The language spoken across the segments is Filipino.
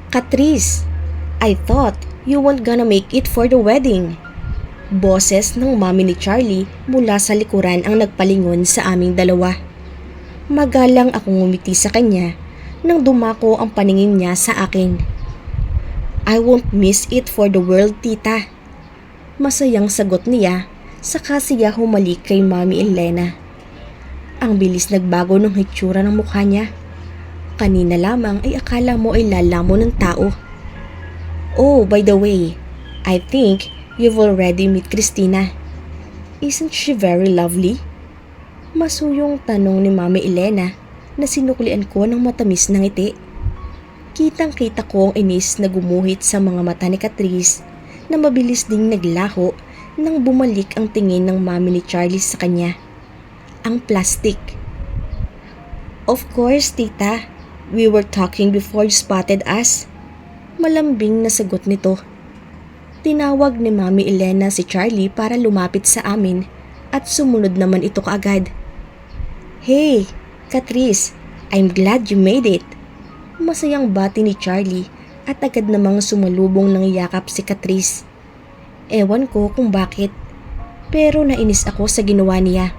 Catrice, I thought you weren't gonna make it for the wedding. Boses ng mami ni Charlie mula sa likuran ang nagpalingon sa aming dalawa. Magalang akong ngumiti sa kanya nang dumako ang paningin niya sa akin. I won't miss it for the world, tita. Masayang sagot niya saka siya humalik kay Mami Elena. Ang bilis nagbago ng hitsura ng mukha niya. Kanina lamang ay akala mo ay lalamon ng tao. Oh, by the way, I think you've already met Christina. Isn't she very lovely? Masuyong tanong ni Mami Elena na sinuklian ko ng matamis na ngiti. Kitang-kita ko ang inis na gumuhit sa mga mata ni Catrice na mabilis ding naglaho nang bumalik ang tingin ng mami ni Charlie sa kanya. Ang plastic. Of course, tita. We were talking before you spotted us. Malambing na sagot nito. Tinawag ni Mami Elena si Charlie para lumapit sa amin at sumunod naman ito kaagad. Hey, Catrice, I'm glad you made it. Masayang bati ni Charlie at agad namang sumalubong ng yakap si Catrice. Ewan ko kung bakit, pero nainis ako sa ginawa niya.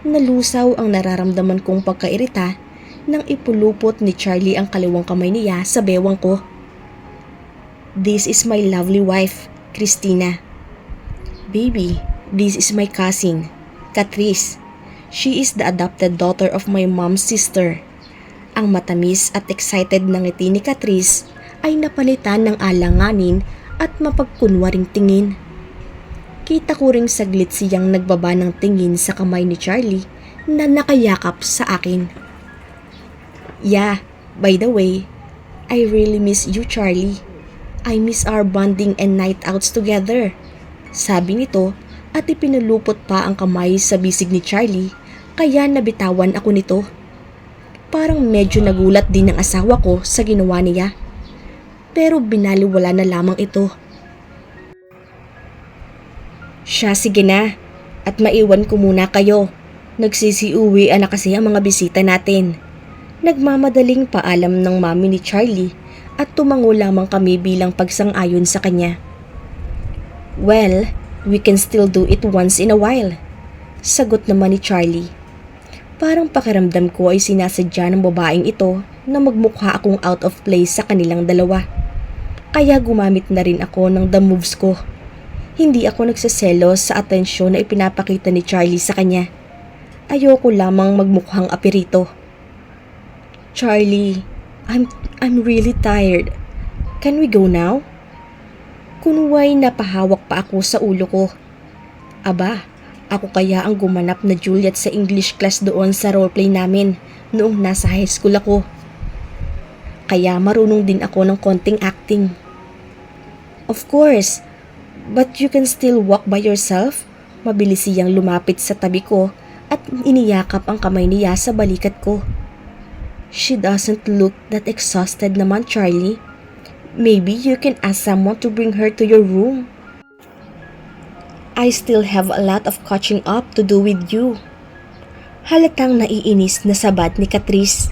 Nalusaw ang nararamdaman kong pagkairita nang ipulupot ni Charlie ang kaliwang kamay niya sa bewang ko. This is my lovely wife, Christina. Baby, this is my cousin, Catrice. She is the adopted daughter of my mom's sister. Ang matamis at excited na ngiti ni Catrice ay napalitan ng alanganin at mapagkunwaring tingin. Kita ko ring saglit siyang nagbaba ng tingin sa kamay ni Charlie na nakayakap sa akin. Yeah, by the way, I really miss you, Charlie. I miss our bonding and night outs together. Sabi nito at ipinulupot pa ang kamay sa bisig ni Charlie kaya nabitawan ako nito. Parang medyo nagulat din ang asawa ko sa ginawa niya. Pero binaliwala na lamang ito. Siya, sige na. At maiwan ko muna kayo. Nagsisiuwi na kasi ang mga bisita natin. Nagmamadaling paalam ng mami ni Charlie at tumango lamang kami bilang pagsang-ayon sa kanya. Well, we can still do it once in a while. Sagot naman ni Charlie. Parang pakiramdam ko ay sinasadya ng babaeng ito na magmukha akong out of place sa kanilang dalawa. Kaya gumamit na rin ako ng the moves ko. Hindi ako nagseselos sa atensyon na ipinapakita ni Charlie sa kanya. Ayoko lamang magmukhang apirito. Charlie, I'm really tired. Can we go now? Kunway napahawak pa ako sa ulo ko. Aba, ako kaya ang gumanap na Juliet sa English class doon sa roleplay namin noong nasa high school ako. Kaya marunong din ako ng konting acting. Of course, but you can still walk by yourself. Mabilis siyang lumapit sa tabi ko at iniyakap ang kamay niya sa balikat ko. She doesn't look that exhausted naman, Charlie. Maybe you can ask someone to bring her to your room. I still have a lot of catching up to do with you. Halatang naiinis na sabat ni Catrice.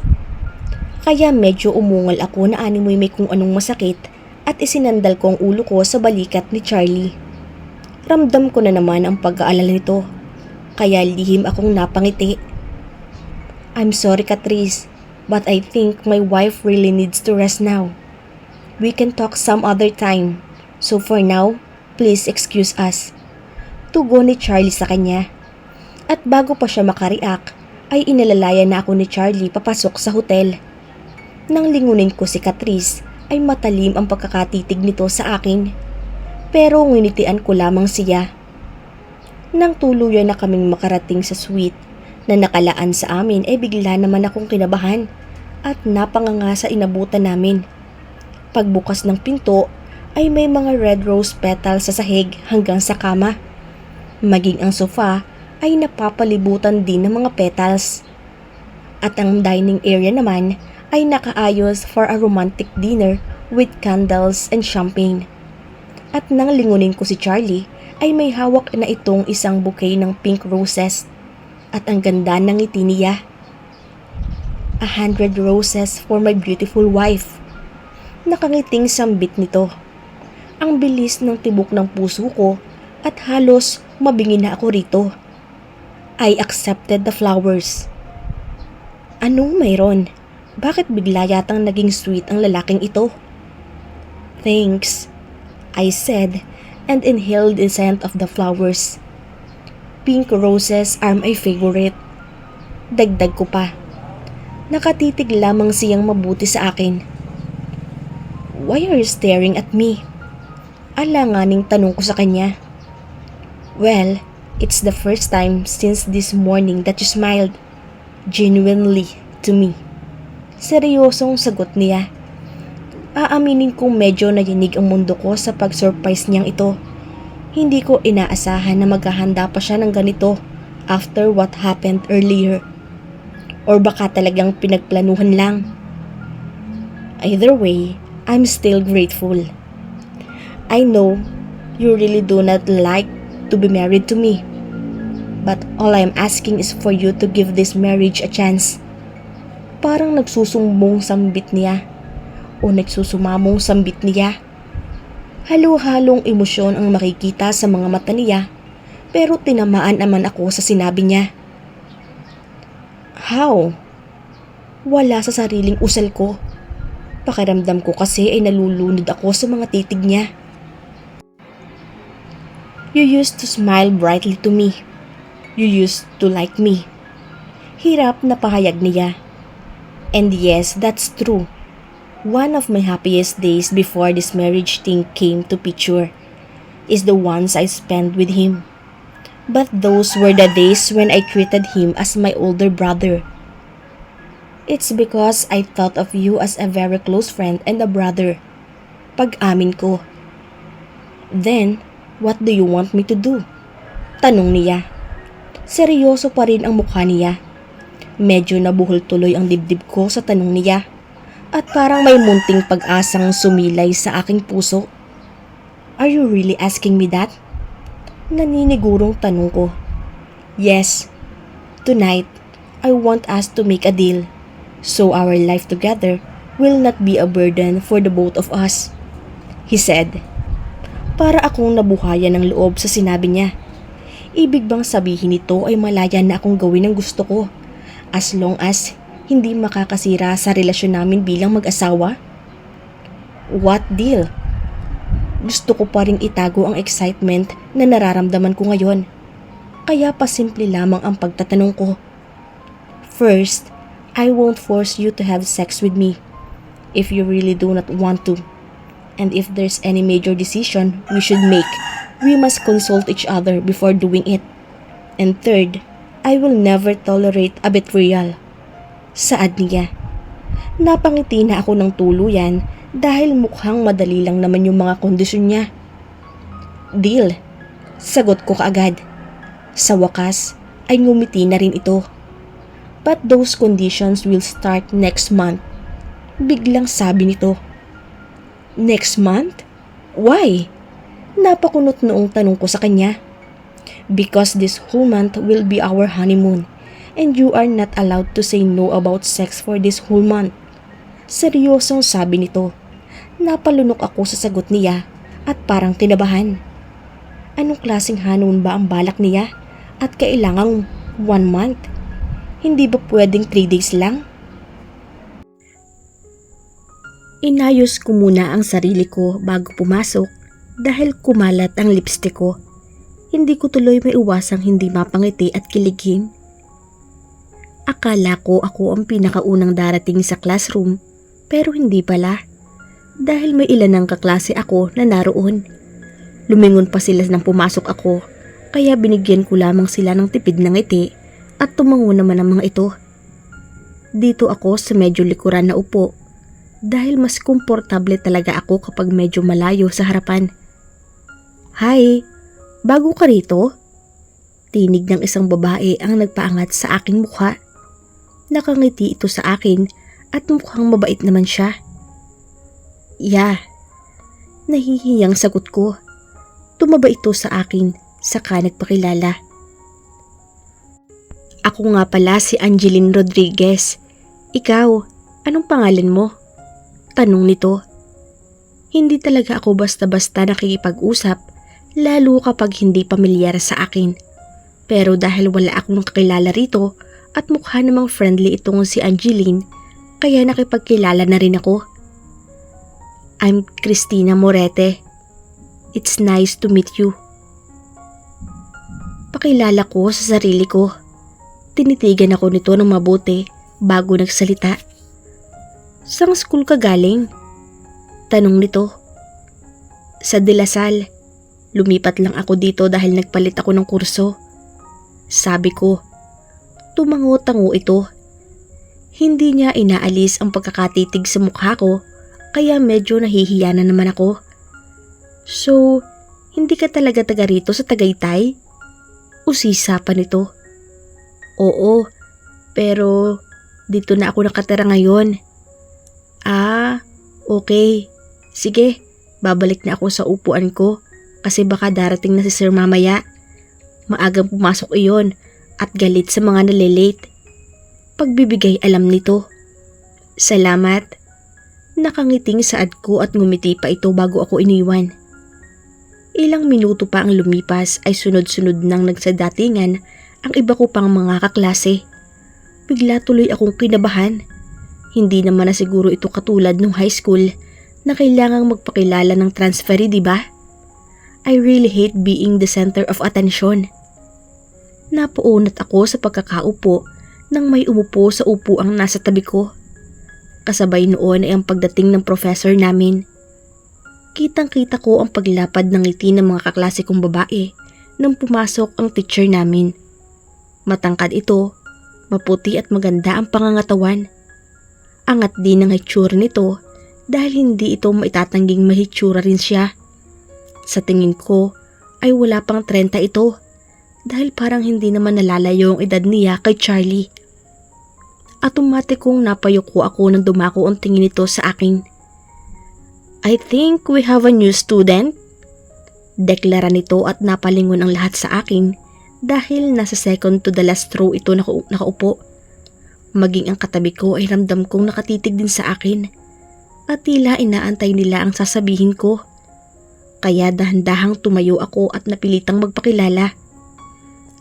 Kaya medyo umungal ako na animoy may kung anong masakit at isinandal ko ang ulo ko sa balikat ni Charlie. Ramdam ko na naman ang pag-aalala nito, kaya lihim akong napangiti. I'm sorry, Catrice, but I think my wife really needs to rest now. We can talk some other time, so for now, please excuse us. Tugon ni Charlie sa kanya. At bago pa siya makareact, ay inalalayan na ako ni Charlie papasok sa hotel. Nang lingunin ko si Catrice, ay matalim ang pagkakatitig nito sa akin. Pero nginitian ko lamang siya. Nang tuluyan na kaming makarating sa suite na nakalaan sa amin ay bigla naman akong kinabahan at napanganga sa inabutan namin. Pagbukas ng pinto ay may mga red rose petals sa sahig hanggang sa kama. Maging ang sofa ay napapalibutan din ng mga petals. At ang dining area naman ay nakaayos for a romantic dinner with candles and champagne. At nang lingunin ko si Charlie ay may hawak na itong isang bouquet ng pink roses. At ang ganda ng ngiti niya. 100 roses for my beautiful wife. Nakangiting sambit nito. Ang bilis ng tibok ng puso ko at halos mabingi na ako rito. I accepted the flowers. Anong mayroon? Bakit bigla yatang naging sweet ang lalaking ito? Thanks, I said and inhaled the scent of the flowers. Pink roses are my favorite. Dagdag ko pa. Nakatitig lamang siyang mabuti sa akin. Why are you staring at me? Alanganing tanong ko sa kanya. Well, it's the first time since this morning that you smiled. Genuinely to me. Seryosong sagot niya. Aaminin kong medyo nayinig ang mundo ko sa pag-surprise niyang ito. Hindi ko inaasahan na maghahanda pa siya ng ganito after what happened earlier. Or baka talagang pinagplanuhan lang. Either way, I'm still grateful. I know you really do not like to be married to me. But all I'm asking is for you to give this marriage a chance. Parang nagsusumbong sambit niya o nagsusumamong sambit niya. Halo-halong emosyon ang makikita sa mga mata niya pero tinamaan naman ako sa sinabi niya. How? Wala sa sariling usal ko. Pakiramdam ko kasi ay nalulunod ako sa mga titig niya. You used to smile brightly to me. You used to like me. Hirap na pahayag niya. And yes, that's true. One of my happiest days before this marriage thing came to picture is the ones I spent with him. But those were the days when I treated him as my older brother. It's because I thought of you as a very close friend and a brother. Pag-amin ko. Then, what do you want me to do? Tanong niya. Seryoso pa rin ang mukha niya. Medyo nabuhol tuloy ang dibdib ko sa tanong niya. At parang may munting pag-asang sumilay sa aking puso. Are you really asking me that? Naninigurong tanong ko. Yes. Tonight, I want us to make a deal. So our life together will not be a burden for the both of us. He said. Para akong nabuhayan ng loob sa sinabi niya. Ibig bang sabihin nito ay malaya na akong gawin ang gusto ko as long as hindi makakasira sa relasyon namin bilang mag-asawa? What deal? Gusto ko pa rin itago ang excitement na nararamdaman ko ngayon. Kaya pasimple lamang ang pagtatanong ko. First, I won't force you to have sex with me if you really do not want to. And if there's any major decision we should make, we must consult each other before doing it. And third, I will never tolerate a betrayal. Saad niya. Napangiti na ako ng tuluyan dahil mukhang madali lang naman yung mga kondisyon niya. Deal. Sagot ko kaagad. Sa wakas ay ngumiti na rin ito. But those conditions will start next month. Biglang sabi nito. Next month? Why? Napakunot noong tanong ko sa kanya. Because this whole month will be our honeymoon and you are not allowed to say no about sex for this whole month. Seryosong sabi nito. Napalunok ako sa sagot niya at parang tinabahan. Anong klaseng honeymoon ba ang balak niya at kailangang 1 month? Hindi ba pwedeng 3 days lang? Inayos ko muna ang sarili ko bago pumasok dahil kumalat ang lipstick ko. Hindi ko tuloy maiwasang hindi mapangiti at kiligin. Akala ko ako ang pinakaunang darating sa classroom pero hindi pala dahil may ilan ng kaklase ako na naroon. Lumingon pa sila nang pumasok ako kaya binigyan ko lamang sila ng tipid ng ngiti at tumango naman ang mga ito. Dito ako sa medyo likuran na upo dahil mas komportable talaga ako kapag medyo malayo sa harapan. Hi! Bago ka rito? Tinig ng isang babae ang nagpaangat sa aking mukha. Nakangiti ito sa akin at mukhang mabait naman siya. Yeah. Nahihiyang sagot ko. Tumaba ito sa akin saka nagpakilala. Ako nga pala si Angeline Rodriguez. Ikaw, anong pangalan mo? Tanong nito. Hindi talaga ako basta-basta nakikipag-usap, lalo kapag hindi pamilyar sa akin. Pero dahil wala akong kakilala rito at mukha namang friendly itong si Angeline, kaya nakipagkilala na rin ako. I'm Christina Morete. It's nice to meet you. Pakilala ko sa sarili ko. Tinitigan ako nito ng mabuti bago nagsalita. Saan school ka galing? Tanong nito. Sa De La Salle. Lumipat lang ako dito dahil nagpalit ako ng kurso. Sabi ko. Tumango-tango ito. Hindi niya inaalis ang pagkakatitig sa mukha ko, kaya medyo nahihiya na naman ako. So, hindi ka talaga taga rito sa Tagaytay? Usisa pa nito. Oo, pero dito na ako nakatira ngayon. Ah, okay. Sige, babalik na ako sa upuan ko kasi baka darating na si Sir mamaya. Maagang pumasok iyon at galit sa mga nalilate. Pagbibigay alam nito. Salamat. Nakangiting saad ko at ngumiti pa ito bago ako iniwan. Ilang minuto pa ang lumipas ay sunod-sunod nang nagsadatingan ang iba ko pang mga kaklase. Bigla tuloy akong kinabahan. Hindi naman na siguro ito katulad nung high school na kailangang magpakilala ng transferee, di ba? I really hate being the center of attention. Napaunat ako sa pagkakaupo nang may umupo sa upuang nasa tabi ko. Kasabay noon ay ang pagdating ng professor namin. Kitang-kita ko ang paglapad ng ngiti ng mga kaklase kong babae nang pumasok ang teacher namin. Matangkad ito, maputi at maganda ang pangangatawan. Angat din ang hitsura nito dahil hindi ito maitatangging mahitsura rin siya. Sa tingin ko ay wala pang 30 ito dahil parang hindi naman nalalayo ang edad niya kay Charlie. Automatikong napayuko ako nang dumako ang tingin nito sa akin. I think we have a new student. Deklara nito at napalingon ang lahat sa akin dahil nasa second to the last row ito nakaupo. Maging ang katabi ko ay ramdam kong nakatitig din sa akin at tila inaantay nila ang sasabihin ko. Kaya dahan-dahang tumayo ako at napilitang magpakilala.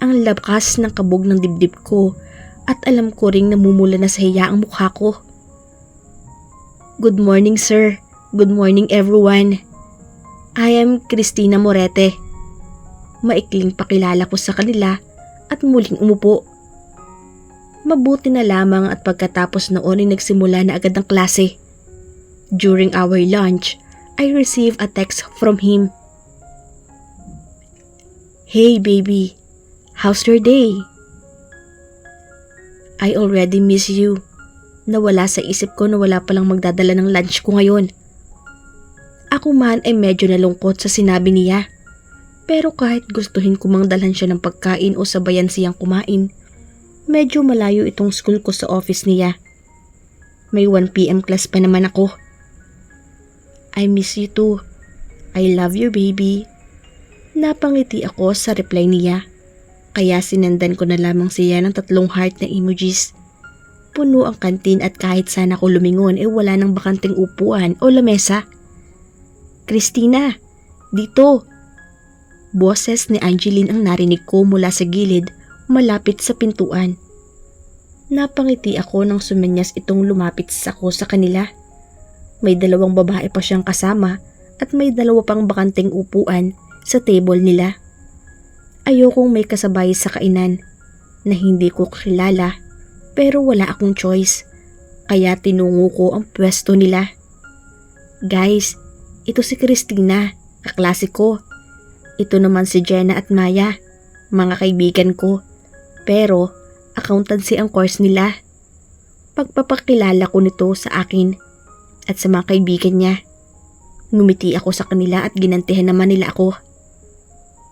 Ang lakas ng kabog ng dibdib ko at alam ko ring namumula na sa hiya ang mukha ko. Good morning, sir. Good morning, everyone. I am Christina Morete. Maikling pakilala ko sa kanila at muling umupo. Mabuti na lamang at pagkatapos noon ay nagsimula na agad ang klase. During our lunch, I received a text from him. Hey baby, how's your day? I already miss you. Nawala sa isip ko na wala palang magdadala ng lunch ko ngayon. Ako man ay medyo nalungkot sa sinabi niya. Pero kahit gustuhin ko mang dalhan siya ng pagkain o sabayan siyang kumain, medyo malayo itong school ko sa office niya. May 1 PM class pa naman ako. I miss you too. I love you, baby. Napangiti ako sa reply niya. Kaya sinendan ko na lamang siya ng 3 heart na emojis. Puno ang kantin at kahit sana ko lumingon ay wala nang bakanting upuan o lamesa. Christina, dito. Boses ni Angeline ang narinig ko mula sa gilid malapit sa pintuan. Napangiti ako nang sumenyas itong lumapit ako sa kanila. May 2 babae pa siyang kasama at may 2 pang bakanting upuan sa table nila. Ayokong may kasabay sa kainan na hindi ko kakilala pero wala akong choice kaya tinungo ko ang pwesto nila. Guys, ito si Christina, kaklase ko. Ito naman si Jenna at Maya, mga kaibigan ko. Pero accountancy ang course nila. Pagpapakilala ko nito sa akin at sa mga kaibigan niya. Ngumiti ako sa kanila at ginantihan naman nila ako.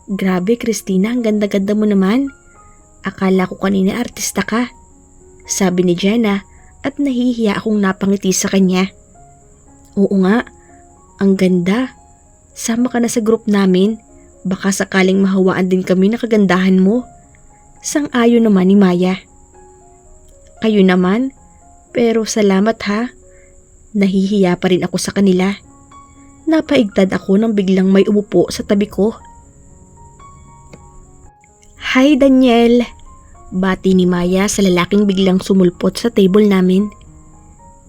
Grabe Christina, ang ganda-ganda mo naman. Akala ko kanina artista ka. Sabi ni Jenna at nahihiya akong napangiti sa kanya. Oo nga. Ang ganda. Sama ka na sa group namin. Baka sakaling mahawaan din kami na kagandahan mo. Sang-ayon naman ni Maya. Kayo naman? Pero salamat ha. Nahihiya pa rin ako sa kanila. Napaigtad ako nang biglang may umupo sa tabi ko. "Hi Daniel!" Bati ni Maya sa lalaking biglang sumulpot sa table namin.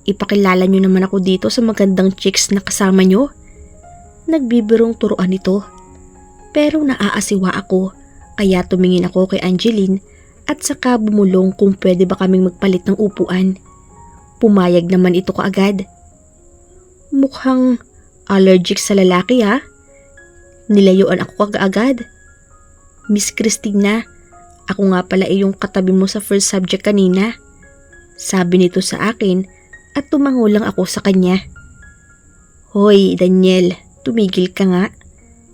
"Ipakilala niyo naman ako dito sa magandang chicks na kasama niyo." Nagbibirong turuan ito. Pero naaasiwa ako kaya tumingin ako kay Angeline at saka bumulong kung pwede ba kaming magpalit ng upuan. Pumayag naman ito kaagad. "Mukhang allergic sa lalaki ha?" Nilayuan ako kaagad. "Miss Christina, ako nga pala yung katabi mo sa first subject kanina." Sabi nito sa akin at tumango lang ako sa kanya. "Hoy Daniel, tumigil ka nga.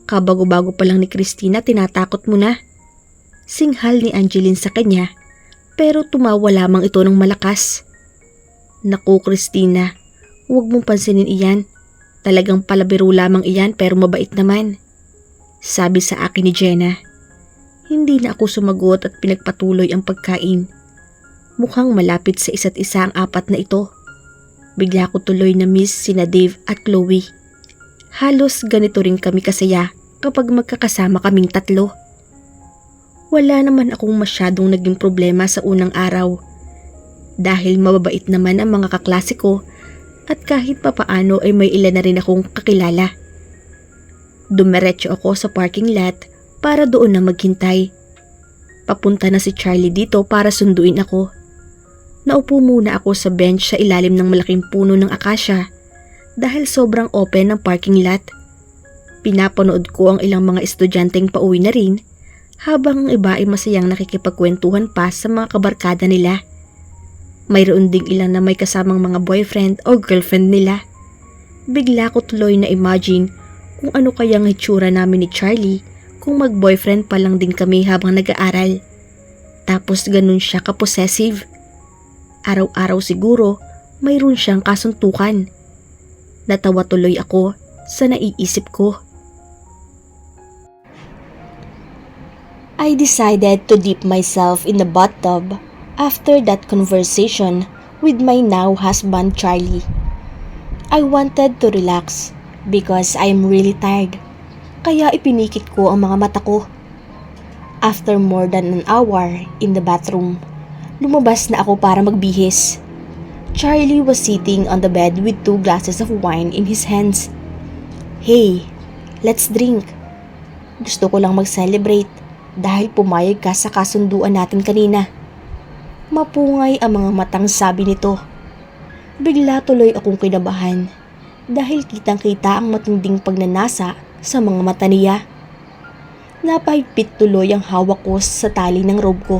Kabago-bago pa lang ni Christina, tinatakot mo na." Singhal ni Angeline sa kanya pero tumawa lamang ito ng malakas. "Naku Christina, huwag mong pansinin iyan. Talagang palabiro lamang iyan pero mabait naman," sabi sa akin ni Jenna. Hindi na ako sumagot at pinagpatuloy ang pagkain. Mukhang malapit sa isa't isa ang apat na ito. Bigla ko tuloy na miss sina Dave at Chloe. Halos ganito rin kami kasaya kapag magkakasama kaming tatlo. Wala naman akong masyadong naging problema sa unang araw. Dahil mababait naman ang mga kaklase ko at kahit papaano ay may ilan na rin akong kakilala. Dumiretso ako sa parking lot para doon na maghintay. Papunta na si Charlie dito para sunduin ako. Naupo muna ako sa bench sa ilalim ng malaking puno ng akasya dahil sobrang open ang parking lot. Pinapanood ko ang ilang mga estudyanteng pauwi na rin habang ang iba ay masayang nakikipagkwentuhan pa sa mga kabarkada nila. Mayroon ding ilan na may kasamang mga boyfriend o girlfriend nila. Bigla ko tuloy na imagine kung ano kayang hitsura namin ni Charlie kung mag-boyfriend pa lang din kami habang nag-aaral. Tapos ganun siya ka-possessive. Araw-araw siguro mayroon siyang kasuntukan. Natawa tuloy ako sa naiisip ko. I decided to dip myself in the bathtub after that conversation with my now husband Charlie. I wanted to relax because I am really tired. Kaya ipinikit ko ang mga mata ko. After more than an hour in the bathroom, lumabas na ako para magbihis. Charlie was sitting on the bed with 2 glasses of wine in his hands. "Hey, let's drink. Gusto ko lang mag-celebrate dahil pumayag ka sa kasunduan natin kanina." Mapungay ang mga matang sabi nito. Bigla tuloy akong kinabahan dahil kitang-kita ang matinding pagnanasa sa mga mata niya. Napahigpit tuloy ang hawak ko sa tali ng robe ko.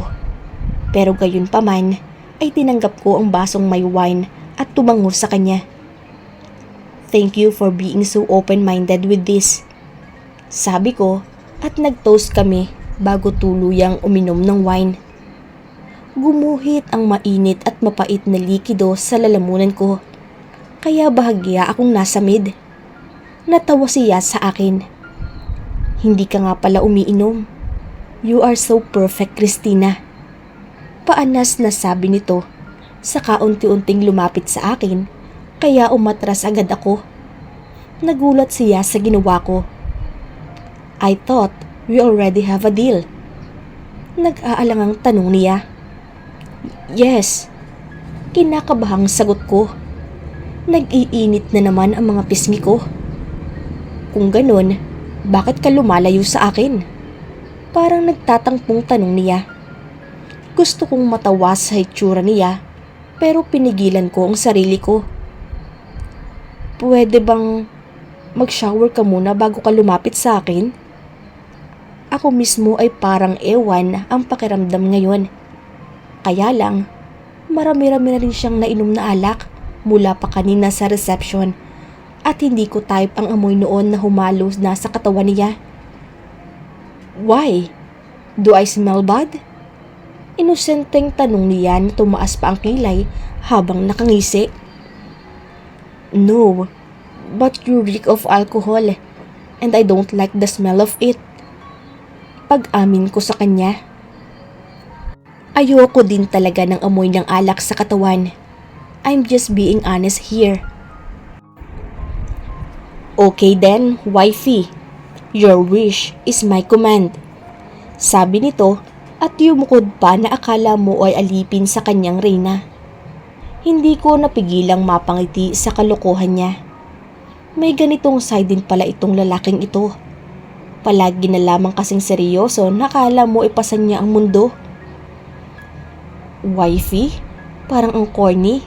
Pero gayon pa man ay tinanggap ko ang basong may wine at tumango sa kanya. "Thank you for being so open-minded with this," sabi ko at nag-toast kami bago tuluyang uminom ng wine. Gumuhit ang mainit at mapait na likido sa lalamunan ko, kaya bahagya akong nasa mid. Natawa siya sa akin. "Hindi ka nga pala umiinom. You are so perfect, Christina." Paanas na sabi nito, saka unti-unting lumapit sa akin, kaya umatras agad ako. Nagulat siya sa ginawa ko. "I thought we already have a deal." Nag-aalangang tanong niya. "Yes." Kinakabahang sagot ko. Nag-iinit na naman ang mga pisngi ko. "Kung ganun, bakit ka lumalayo sa akin?" Parang nagtatangpong tanong niya. Gusto kong matawa sa hitsura niya, pero pinigilan ko ang sarili ko. "Pwede bang mag-shower ka muna bago ka lumapit sa akin?" Ako mismo ay parang ewan ang pakiramdam ngayon. Kaya lang, marami-rami na rin siyang nainom na alak mula pa kanina sa reception at hindi ko type ang amoy noon na humalo na sa katawan niya. "Why? Do I smell bad?" Inosenteng tanong niya na tumaas pa ang kilay habang nakangisi. "No, but you reek of alcohol and I don't like the smell of it." Pag-amin ko sa kanya. Ayoko din talaga ng amoy ng alak sa katawan. I'm just being honest here. Okay then, wifey. Your wish is my command. Sabi nito at yumukod pa na akala mo ay alipin sa kanyang reyna. Hindi ko napigilang mapangiti sa kalokohan niya. May ganitong side din pala itong lalaking ito. Palagi na lamang kasing seryoso na akala mo ipasan niya ang mundo. Wifey? Parang ang corny.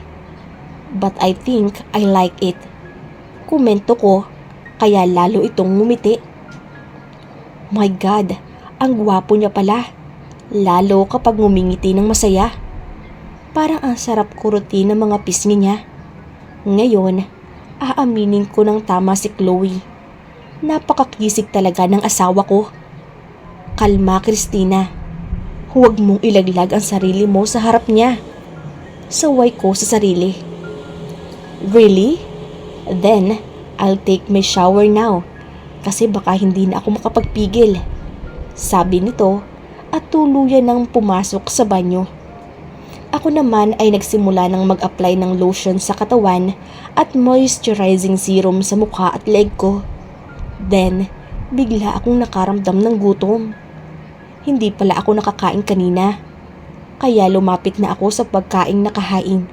But I think I like it. Komento ko, kaya lalo itong ngumiti. My God, ang gwapo niya pala. Lalo kapag ngumingiti ng masaya. Parang ang sarap kurutin ng mga pisngi niya. Ngayon, aaminin ko ng tama si Chloe. Napakakisig talaga ng asawa ko. Kalma, Christina. Huwag mong ilaglag ang sarili mo sa harap niya. Saway ko sa sarili. Really? Then, I'll take my shower now. Kasi baka hindi na ako makapagpigil. Sabi nito at tuluyan nang pumasok sa banyo. Ako naman ay nagsimula ng mag-apply ng lotion sa katawan at moisturizing serum sa mukha at leg ko. Then, bigla akong nakaramdam ng gutom. Hindi pala ako nakakain kanina. Kaya lumapit na ako sa pagkaing nakahain.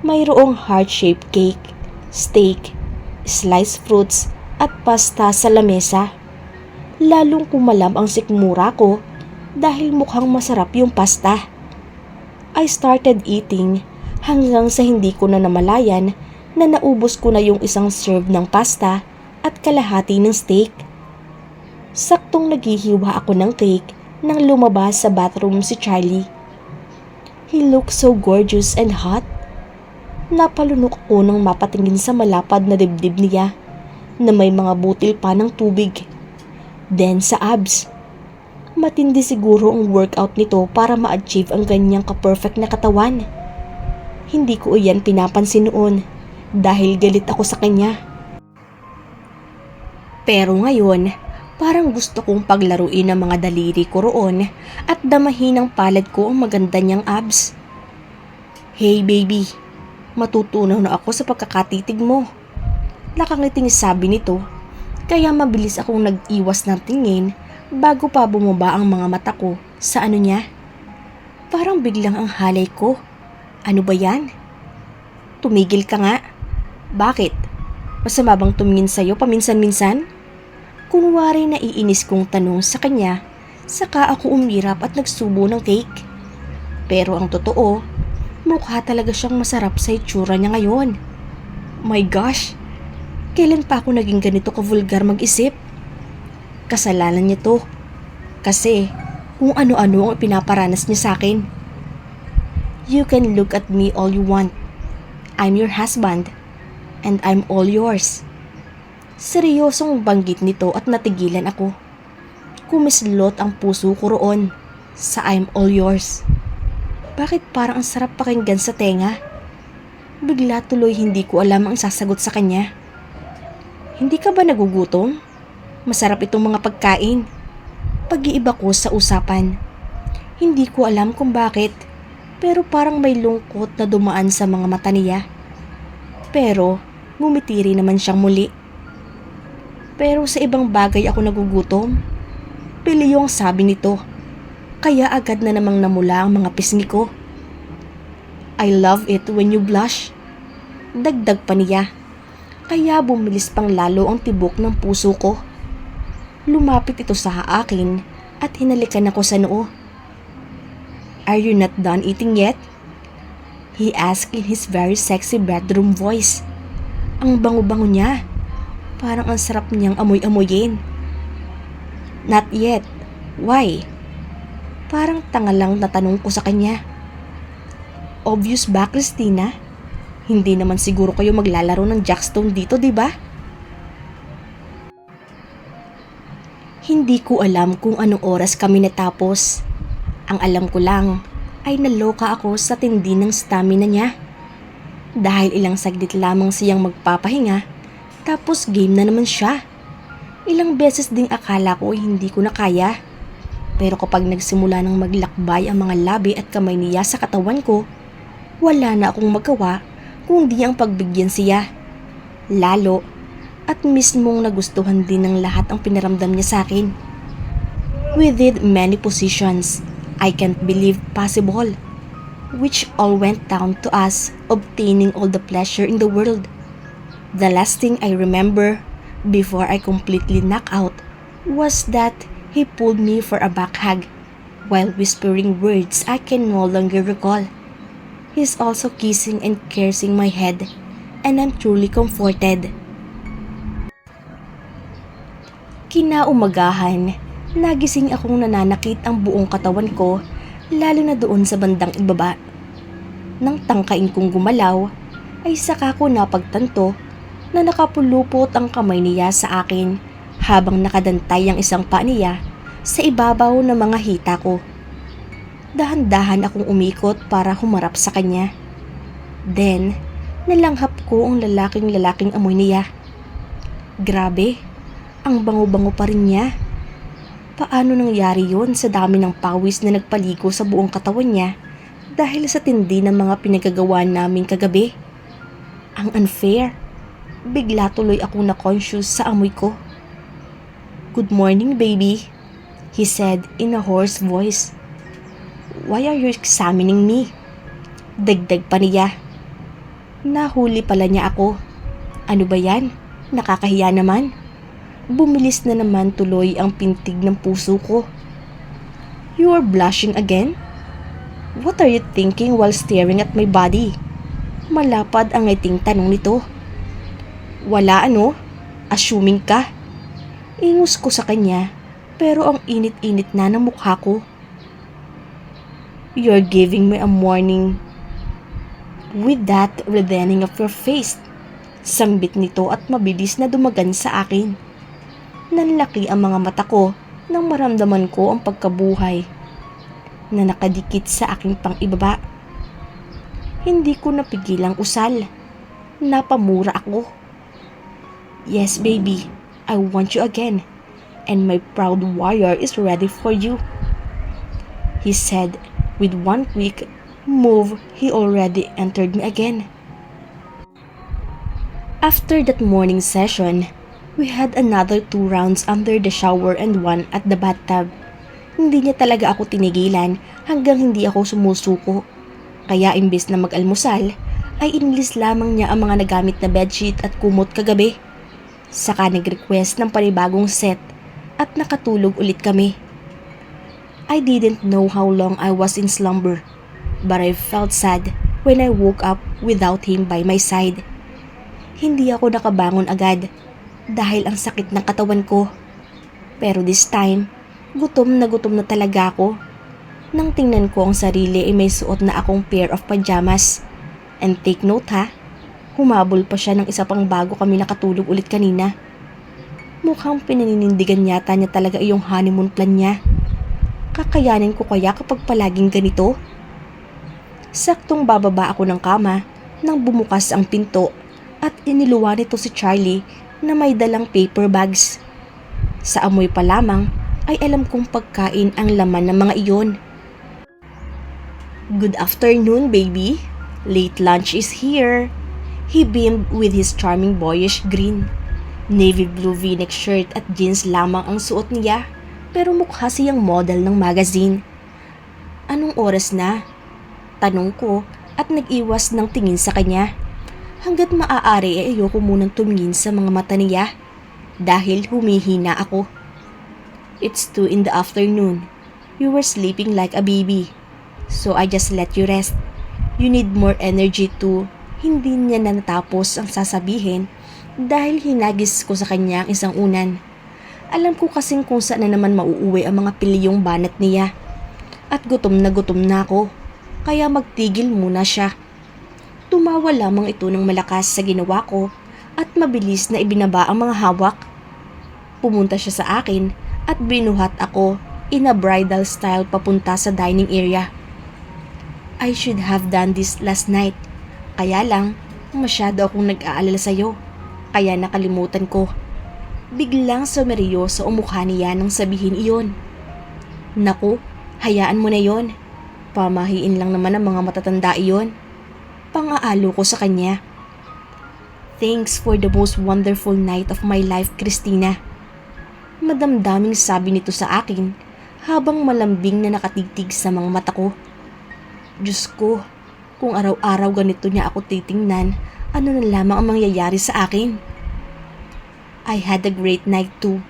Mayroong heart-shaped cake, steak, sliced fruits at pasta sa lamesa. Lalong kumalam ang sikmura ko dahil mukhang masarap yung pasta. I started eating hanggang sa hindi ko na namalayan na naubos ko na yung isang serve ng pasta at kalahati ng steak. Saktong naghihiwa ako ng cake nang lumabas sa bathroom si Charlie. He looked so gorgeous and hot. Napalunok ako nang mapatingin sa malapad na dibdib niya na may mga butil pa ng tubig. Then sa abs. Matindi siguro ang workout nito para ma-achieve ang ganyang ka-perfect na katawan. Hindi ko iyan pinapansin noon dahil galit ako sa kanya. Pero ngayon, parang gusto kong paglaruin ang mga daliri ko roon at damahin ang palad ko ang maganda niyang abs. Hey baby, matutunaw na ako sa pagkakatitig mo. Nakangiting sabi nito, kaya mabilis akong nag-iwas ng tingin bago pa bumaba ang mga mata ko sa ano niya. Parang biglang ang halay ko. Ano ba yan? Tumigil ka nga. Bakit? Masama bang tumingin sa'yo paminsan-minsan? Kunwari na iinis kong tanong sa kanya, saka ako umirap at nagsubo ng cake. Pero ang totoo, mukha talaga siyang masarap sa itsura niya ngayon. My gosh! Kailan pa ako naging ganito ka-vulgar mag-isip? Kasalanan niya to. Kasi kung ano-ano ang pinaparanas niya sa akin. You can look at me all you want. I'm your husband. And I'm all yours. Seryosong banggit nito at natigilan ako. Kumislot ang puso ko roon sa I'm all yours. Bakit parang ang sarap pakinggan sa tenga? Bigla tuloy hindi ko alam ang sasagot sa kanya. Hindi ka ba nagugutom? Masarap itong mga pagkain. Pag-iiba ko sa usapan. Hindi ko alam kung bakit, pero parang may lungkot na dumaan sa mga mata niya. Pero ngumiti rin naman siyang muli. Pero sa ibang bagay ako nagugutom. Pili yung sabi nito. Kaya agad na namang namula ang mga pisngi ko. I love it when you blush. Dagdag pa niya. Kaya bumilis pang lalo ang tibok ng puso ko. Lumapit ito sa akin at hinalikan ako sa noo. Are you not done eating yet? He asked in his very sexy bedroom voice. Ang bango-bango niya. Parang ang sarap niyang amoy-amoyin. Not yet. Why? Parang tanga lang na tanong ko sa kanya. Obvious ba, Christina? Hindi naman siguro kayo maglalaro ng jackstone dito, di ba? Hindi ko alam kung anong oras kami natapos. Ang alam ko lang ay naloka ako sa tindi ng stamina niya. Dahil ilang saglit lamang siyang magpapahinga, tapos game na naman siya. Ilang beses ding akala ko ay hindi ko na kaya. Pero kapag nagsimula ng maglakbay ang mga labi at kamay niya sa katawan ko, wala na akong magawa kung di ang pagbigyan siya. Lalo at mismong nagustuhan din ng lahat ang pinaramdam niya sa akin. We did many positions I can't believe possible, which all went down to us obtaining all the pleasure in the world. The last thing I remember before I completely knocked out was that he pulled me for a back hug while whispering words I can no longer recall. He's also kissing and caressing my head, and I'm truly comforted. Kinaumagahan, nagising akong nananakit ang buong katawan ko, lalo na doon sa bandang ibaba. Nang tangkain kong gumalaw, ay saka ko napagtanto na nakapulupot ang kamay niya sa akin habang nakadantay ang isang paa niya sa ibabaw ng mga hita ko. Dahan-dahan akong umikot para humarap sa kanya. Then, nalanghap ko ang lalaking amoy niya. Grabe, ang bango-bango pa rin niya. Paano nangyari yon sa dami ng pawis na nagpaligo sa buong katawan niya dahil sa tindi ng mga pinagagawa namin kagabi? Ang unfair. Bigla tuloy akong na-conscious sa amoy ko. "Good morning, baby," he said in a hoarse voice. "Why are you examining me?" Dagdag pa niya. Nahuli pala niya ako. Ano ba yan? Nakakahiya naman. Bumilis na naman tuloy ang pintig ng puso ko. "You are blushing again? What are you thinking while staring at my body?" Malapad ang ngiting tanong nito. "Wala ano, assuming ka." Ingus ko sa kanya pero ang init-init na ng mukha ko. "You're giving me a warning with that reddening of your face." Sambit nito at mabilis na dumagan sa akin. Nanlaki ang mga mata ko nang maramdaman ko ang pagkabuhay na nakadikit sa aking pang-ibaba. Hindi ko napigilang usal. Napamura ako. "Yes, baby, I want you again, and my proud warrior is ready for you," he said. With one quick move, he already entered me again. After that morning session, we had another 2 rounds under the shower and 1 at the bathtub. Hindi niya talaga ako tinigilan hanggang hindi ako sumusuko. Kaya imbes na mag-almusal, ay inilis lamang niya ang mga nagamit na bedsheet at kumot kagabi. Saka nag-request ng panibagong set at nakatulog ulit kami. I didn't know how long I was in slumber, but I felt sad when I woke up without him by my side. Hindi ako nakabangon agad dahil ang sakit ng katawan ko. Pero this time, gutom na talaga ako. Nang tingnan ko ang sarili ay may suot na akong pair of pajamas. And take note ha, humabol pa siya ng isa pang bago kami nakatulog ulit kanina. Mukhang pinaninindigan yata niya talaga yung honeymoon plan niya. Kakayanin ko kaya kapag palaging ganito? Saktong bababa ako ng kama nang bumukas ang pinto at iniluwa nito si Charlie na may dalang paper bags. Sa amoy pa lamang ay alam kong pagkain ang laman ng mga iyon. "Good afternoon, baby. Late lunch is here." He beamed with his charming boyish grin. Navy blue v-neck shirt at jeans lamang ang suot niya, pero mukha siyang model ng magazine. "Anong oras na?" tanong ko at nag-iwas ng tingin sa kanya. Hanggat maaari ay ayoko munang tumingin sa mga mata niya dahil humihina ako. "It's 2 in the afternoon. You were sleeping like a baby, so I just let you rest. You need more energy to..." Hindi niya na natapos ang sasabihin dahil hinagis ko sa kanya ang isang unan. Alam ko kasing kung saan na naman mauuwi ang mga piliyong banat niya. At gutom na ako, kaya magtigil muna siya. Tumawa lamang ito ng malakas sa ginawa ko at mabilis na ibinaba ang mga hawak. Pumunta siya sa akin at binuhat ako in a bridal style papunta sa dining area. I should have done this last night. Kaya lang, masyado akong nag-aalala sa'yo, kaya nakalimutan ko. Biglang sumeryoso ang mukha niya nang sabihin iyon. "Naku, hayaan mo na yon. Pamahiin lang naman ang mga matatanda iyon." Pang-aalo ko sa kanya. Thanks for the most wonderful night of my life, Christina. Madamdaming sabi nito sa akin habang malambing na nakatitig sa mga mata ko. Diyos ko, kung araw-araw ganito niya ako titingnan, ano na lamang ang mangyayari sa akin? I had a great night too.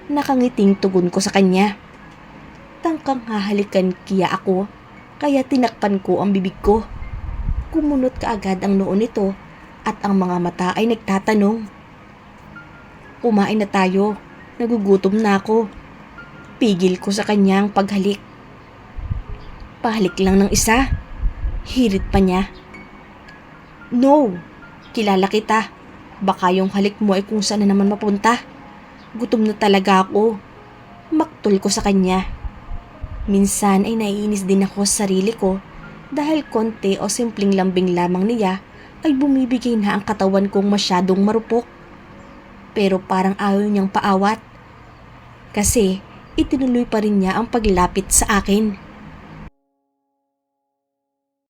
Nakangiting tugon ko sa kanya. Tangkang hahalikan kiya ako, kaya tinakpan ko ang bibig ko. Kumunot kaagad ang noo nito at ang mga mata ay nagtatanong. Kumain na tayo, nagugutom na ako. Pigil ko sa kanyang paghalik. Pahalik lang ng isa. Hirit pa niya. No, kilala kita. Baka yung halik mo ay kung saan na naman mapunta. Gutom na talaga ako. Maktol ko sa kanya. Minsan ay naiinis din ako sa sarili ko dahil konti o simpleng lambing lamang niya ay bumibigay na ang katawan kong masyadong marupok. Pero parang ayaw niyang paawat. Kasi itinuloy pa rin niya ang paglapit sa akin.